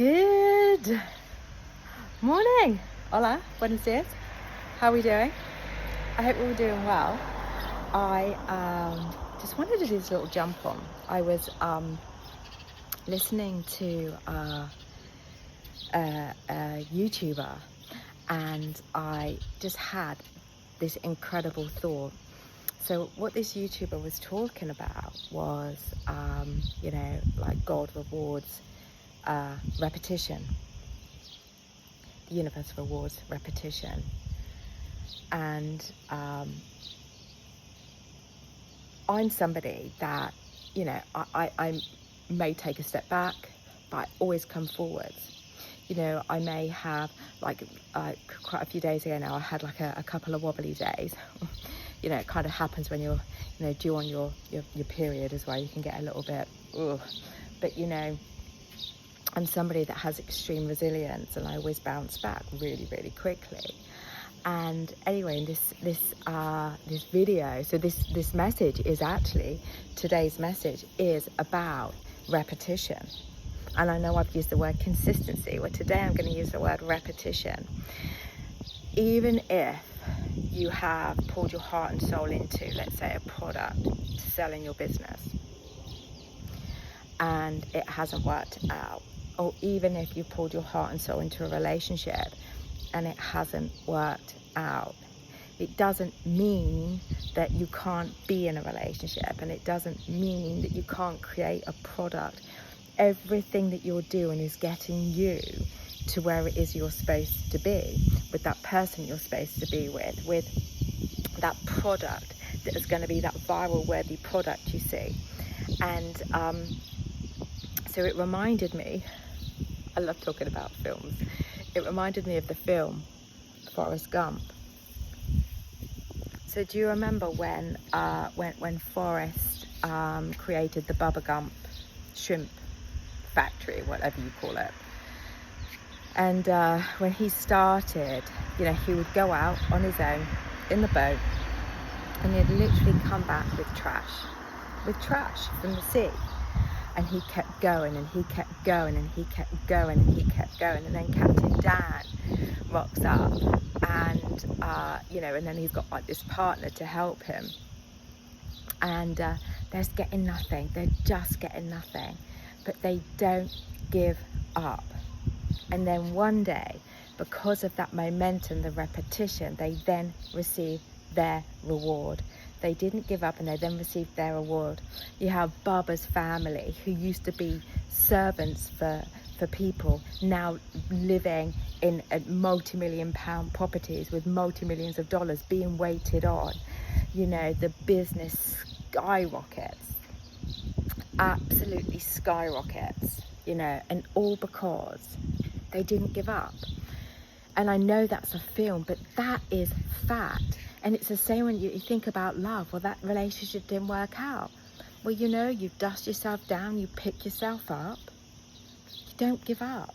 Good morning. Hola, buenos dias. How are we doing? I hope we're all doing well. I just wanted to do this little jump on. I was listening to a YouTuber, and I just had this incredible thought. So what this YouTuber was talking about was, like God rewards repetition. The universe rewards repetition. And I'm somebody that, I may take a step back, but I always come forwards. I may have, quite a few days ago now, I had like a couple of wobbly days. It kind of happens when you're, due on your period as well. You can get a little bit, ugh. But, I'm somebody that has extreme resilience, and I always bounce back really, really quickly. And anyway, in this video, so this message is actually, today's message is about repetition. And I know I've used the word consistency, well, today I'm going to use the word repetition. Even if you have poured your heart and soul into, let's say, a product to sell in your business, and it hasn't worked out, or even if you poured your heart and soul into a relationship and it hasn't worked out, it doesn't mean that you can't be in a relationship, and it doesn't mean that you can't create a product. Everything that you're doing is getting you to where it is you're supposed to be, with that person you're supposed to be with that product that is going to be that viral worthy product, you see. And so it reminded me, I love talking about films, it reminded me of the film Forrest Gump. So do you remember when Forrest created the Bubba Gump shrimp factory, whatever you call it? And when he started, he would go out on his own in the boat, and he'd literally come back with trash from the sea. And he kept going, and he kept going, and he kept going, and he kept going. And then Captain Dan rocks up, and and then he's got like this partner to help him. And they're getting nothing. They're just getting nothing. But they don't give up. And then one day, because of that momentum, the repetition, they then receive their reward. They didn't give up, and they then received their reward. You have Bubba's family, who used to be servants for people, now living in multi-million pound properties with multi-millions of dollars being waited on. The business skyrockets, absolutely skyrockets, and all because they didn't give up. And I know that's a film, but that is fact. And it's the same when you think about love. Well, that relationship didn't work out. Well, you dust yourself down, you pick yourself up. You don't give up.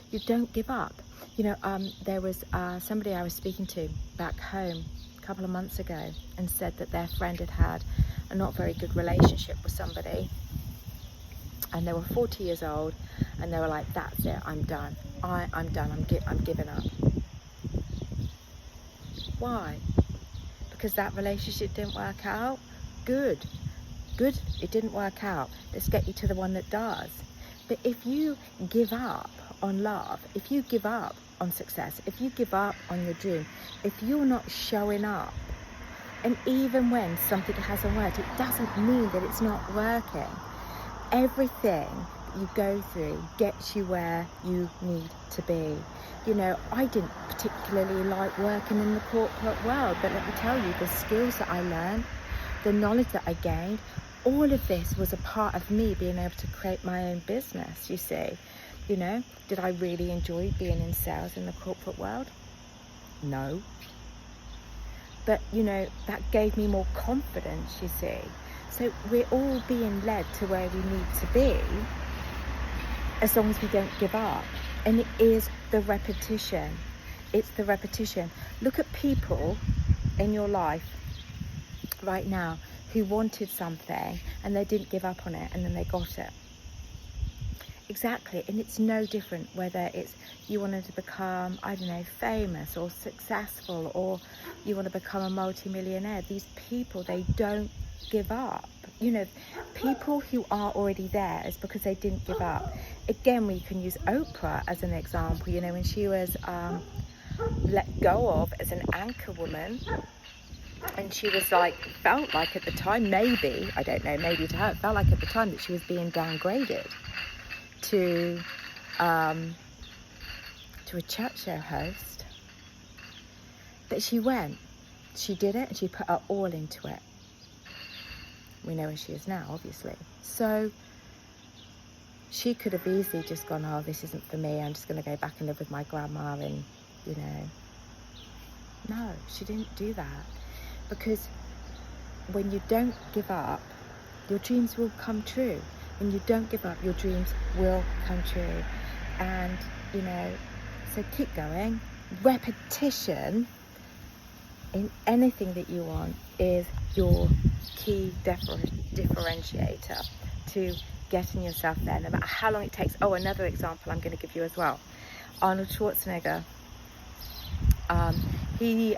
You don't give up. There was somebody I was speaking to back home a couple of months ago, and said that their friend had a not very good relationship with somebody. And they were 40 years old, and they were like, that's it, I'm done. I'm done, I'm giving up. Why? Because that relationship didn't work out? Good, it didn't work out. Let's get you to the one that does. But if you give up on love, if you give up on success, if you give up on your dream, if you're not showing up, and even when something hasn't worked, it doesn't mean that it's not working. Everything you go through gets you where you need to be. I didn't particularly like working in the corporate world, but let me tell you, the skills that I learned, the knowledge that I gained, all of this was a part of me being able to create my own business, you see. Did I really enjoy being in sales in the corporate world? No. But, that gave me more confidence, you see. So we're all being led to where we need to be, as long as we don't give up. And it is the repetition. It's the repetition. Look at people in your life right now who wanted something and they didn't give up on it, and then they got it. Exactly. And it's no different whether it's you wanted to become, I don't know, famous or successful, or you want to become a multi-millionaire. These people, they don't give up. You know, people who are already there is because they didn't give up. Again, we can use Oprah as an example. You know, when she was let go of as an anchor woman, and she was like, felt like at the time, maybe, I don't know, maybe to her, it felt like at the time that she was being downgraded to a chat show host. But she went, she did it, and she put her all into it. We know where she is now, obviously. So she could have easily just gone, oh, this isn't for me, I'm just going to go back and live with my grandma, and, you know. No, she didn't do that. Because when you don't give up, your dreams will come true. When you don't give up, your dreams will come true. And, you know, so keep going. Repetition in anything that you want is your key differentiator to getting yourself there, no matter how long it takes. Oh, another example I'm going to give you as well. Arnold Schwarzenegger. He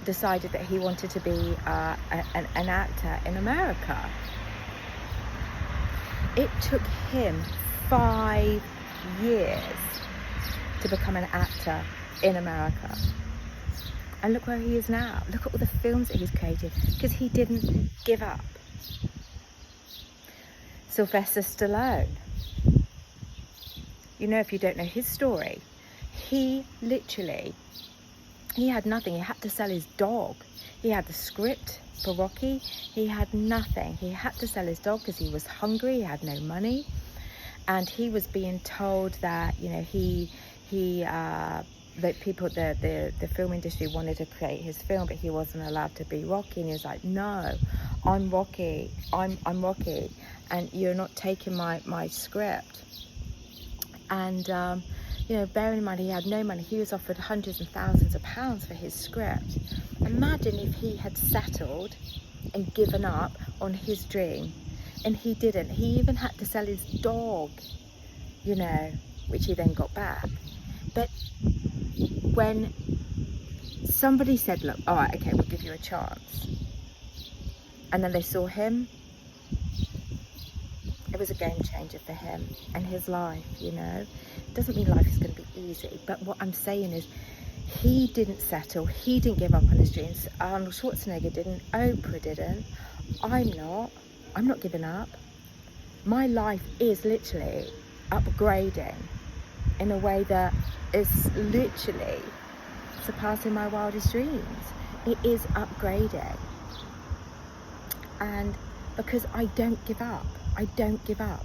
decided that he wanted to be an actor in America. It took him 5 years to become an actor in America. And look where he is now. Look at all the films that he's created, because he didn't give up. Sylvester Stallone. You know, if you don't know his story, he had nothing. He had to sell his dog. He had the script for Rocky. He had nothing. He had to sell his dog because he was hungry. He had no money. And he was being told that, you know, that people, the film industry wanted to create his film, but he wasn't allowed to be Rocky. And he was like, no, I'm Rocky. I'm Rocky. And you're not taking my script. And, you know, bearing in mind he had no money, he was offered hundreds and thousands of pounds for his script. Imagine if he had settled and given up on his dream, and he didn't. He even had to sell his dog, you know, which he then got back. But when somebody said, look, all right, okay, we'll give you a chance, and then they saw him, it was a game changer for him and his life, you know. It doesn't mean life is going to be easy, but what I'm saying is he didn't settle, he didn't give up on his dreams. Arnold Schwarzenegger didn't, Oprah didn't, I'm not giving up. My life is literally upgrading in a way that is literally surpassing my wildest dreams. It is upgrading. And because I don't give up. I don't give up.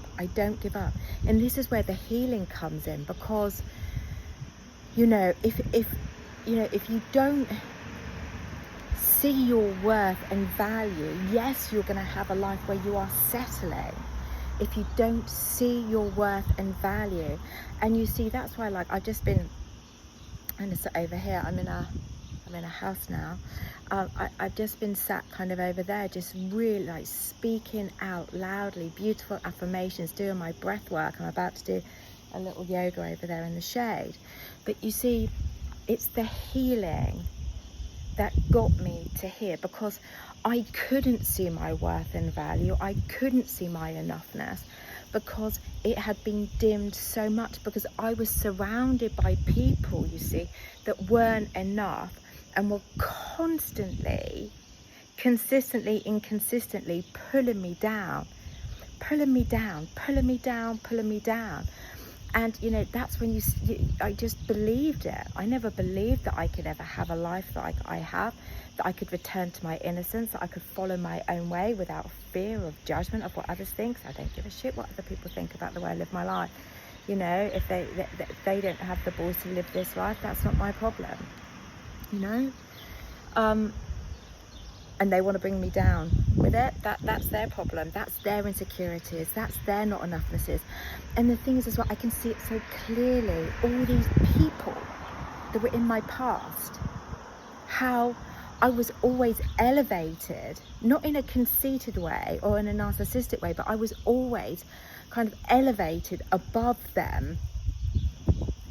And this is where the healing comes in, because, you know, if you don't see your worth and value, yes, you're going to have a life where you are settling. If you don't see your worth and value, and you see, that's why, like, I've just been, I'm gonna sit over here, I'm in a house now. I've just been sat kind of over there, just really like speaking out loudly, beautiful affirmations, doing my breath work. I'm about to do a little yoga over there in the shade. But you see, it's the healing that got me to here, because I couldn't see my worth and value. I couldn't see my enoughness, because it had been dimmed so much, because I was surrounded by people, you see, that weren't enough and were consistently, inconsistently pulling me down. And, you know, that's when I just believed it. I never believed that I could ever have a life that I have, that I could return to my innocence, that I could follow my own way without fear of judgment of what others think. I don't give a shit what other people think about the way I live my life. You know, if they don't have the balls to live this life, that's not my problem. You know? And they want to bring me down with it, that's their problem, that's their insecurities, that's their not enoughnesses. And the thing is as well, I can see it so clearly, all these people that were in my past, how I was always elevated, not in a conceited way or in a narcissistic way, but I was always kind of elevated above them,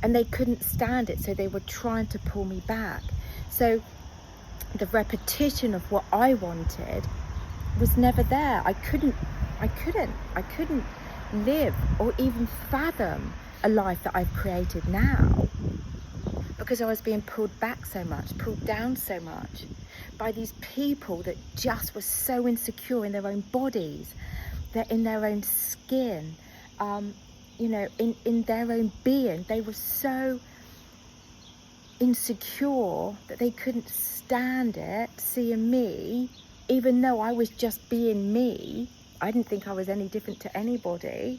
and they couldn't stand it, so they were trying to pull me back. So the repetition of what I wanted was never there. I couldn't live or even fathom a life that I've created now, because I was being pulled back so much, pulled down so much by these people that just were so insecure in their own bodies, they're in their own skin, you know, in their own being. They were so insecure that they couldn't stand it, seeing me, even though I was just being me. I didn't think I was any different to anybody.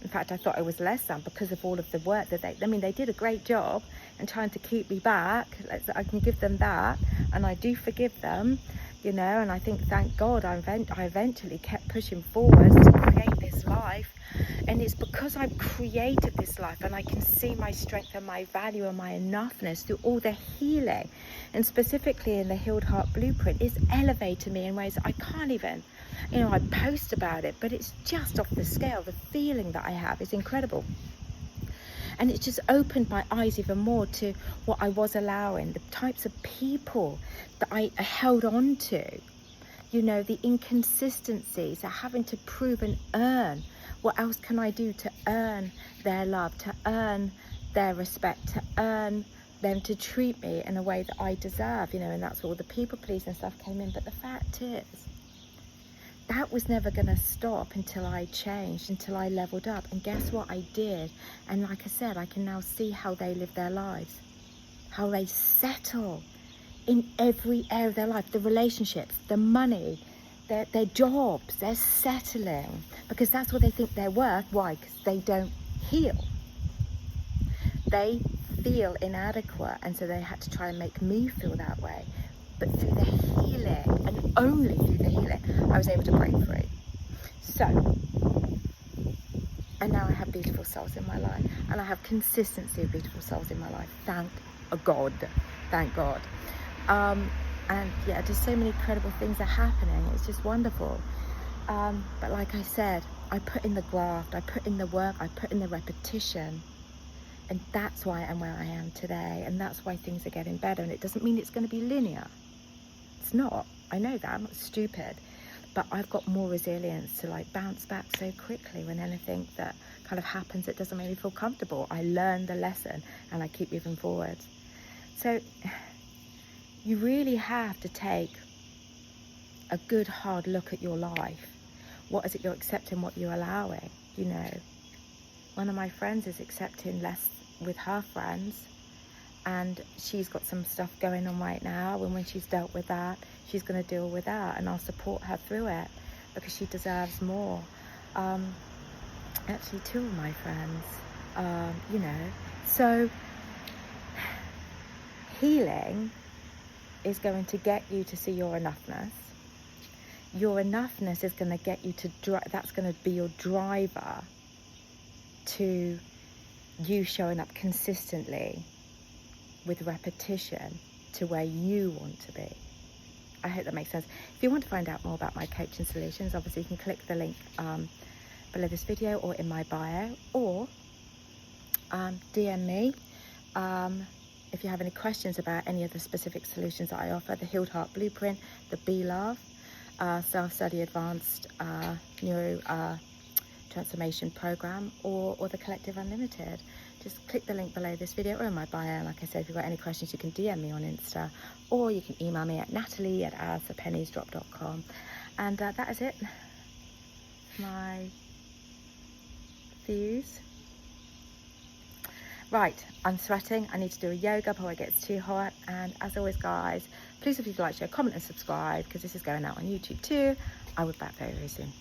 In fact, I thought I was less than, because of all of the work that they did a great job in trying to keep me back. I can give them that, and I do forgive them, you know, and I think, thank God, I eventually kept pushing forward to create this life. And it's because I've created this life, and I can see my strength and my value and my enoughness through all the healing, and specifically in the Healed Heart Blueprint, it's elevated me in ways that I can't even, you know, I post about it, but it's just off the scale. The feeling that I have is incredible. And it's just opened my eyes even more to what I was allowing, the types of people that I held on to, you know, the inconsistencies, of having to prove and earn. What else can I do to earn their love, to earn their respect, to earn them to treat me in a way that I deserve, you know? And that's all the people pleasing stuff came in. But the fact is, that was never going to stop until I changed, until I leveled up. And guess what? I did. And like I said, I can now see how they live their lives, how they settle in every area of their life, the relationships, the money, their jobs. They're settling because that's what they think they're worth. Why? Because they don't heal. They feel inadequate, and so they had to try and make me feel that way. But through the healing, and only through the healing, I was able to break free. So, and now I have beautiful souls in my life, and I have consistency of beautiful souls in my life. Thank God. Thank God. And yeah, just so many incredible things are happening. It's just wonderful. But like I said, I put in the graft, I put in the work, I put in the repetition. And that's why I'm where I am today. And that's why things are getting better. And it doesn't mean it's going to be linear. It's not. I know that. I'm not stupid. But I've got more resilience to like bounce back so quickly when anything that kind of happens that doesn't make me feel comfortable. I learn the lesson and I keep moving forward. So you really have to take a good hard look at your life. What is it you're accepting, what you're allowing? You know, one of my friends is accepting less with her friends, and she's got some stuff going on right now, and when she's dealt with that, she's going to deal with that, and I'll support her through it because she deserves more. Actually, two of my friends, you know, so healing is going to get you to see your enoughness. Your enoughness is going to get you to that's going to be your driver to you showing up consistently with repetition to where you want to be. I hope that makes sense. If you want to find out more about my coaching solutions, obviously you can click the link below this video or in my bio, or DM me if you have any questions about any of the specific solutions that I offer: the Healed Heart Blueprint, the Be Love, Self-Study Advanced Neuro Transformation Program, or the Collective Unlimited. Just click the link below this video or in my bio. Like I said, if you've got any questions, you can DM me on Insta, or you can email me at natalie@hoursapenniesdrop.com. And that is it. My views. Right, I'm sweating. I need to do a yoga before it gets too hot. And as always, guys, please, if you'd like, share, comment and subscribe, because this is going out on YouTube too. I will be back very, very soon.